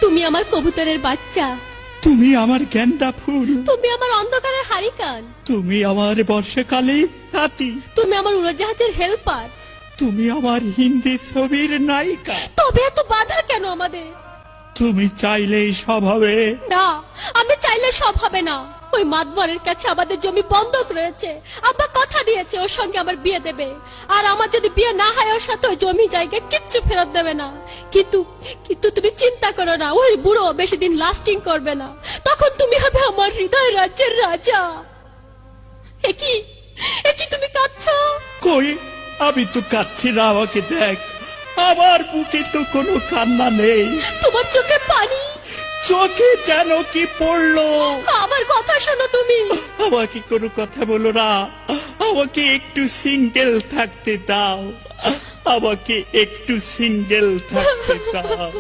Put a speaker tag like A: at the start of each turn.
A: তুমি আমার কবুতরের বাচ্চা,
B: তুমি আমার গেন্দা ফুল,
A: তুমি আমার অন্ধকারের হারিকান,
B: তুমি আমার বর্ষাকালে হাতি,
A: তুমি আমার উড়োজাহাজের হেল্পার।
B: তুমি আমার হিন্দি ছবির নায়িকা।
A: তবে এত বাধা কেন আমাদের?
B: তুমি চাইলেই সব হবে।
A: না, আমি চাইলে সব হবে না। ওই মাতবরের কাছে আমাদের জমি বন্ধক রয়েছে। আব্বা কথা দিয়েছে ওর সঙ্গে আমার বিয়ে দেবে, আর আমার যদি বিয়ে না হয় ওর সাথে ওই জমি জায়গা কিচ্ছু ফেরত দেবে না। কিন্তু কিন্তু তুমি চিন্তা করো না, ওই বুড়ো বেশি দিন লাস্টিং করবে না। তখন তুমি হবে আমার হৃদয় রাজ্যের রাজা। একই একই তুমি কাঁদছো?
B: কই, আমি তো কাচ্ছি না, আমাকে দেখ, আমার বুকে তো কোনো কান্না নেই।
A: তোমার চোখে পানি,
B: চোখে যেন কি পড়লো।
A: আমার কথা শোনো তুমি।
B: আমাকে কোনো কথা বলো না, আমাকে একটু সিঙ্গেল থাকতে দাও, আমাকে একটু সিঙ্গেল থাকতে দাও।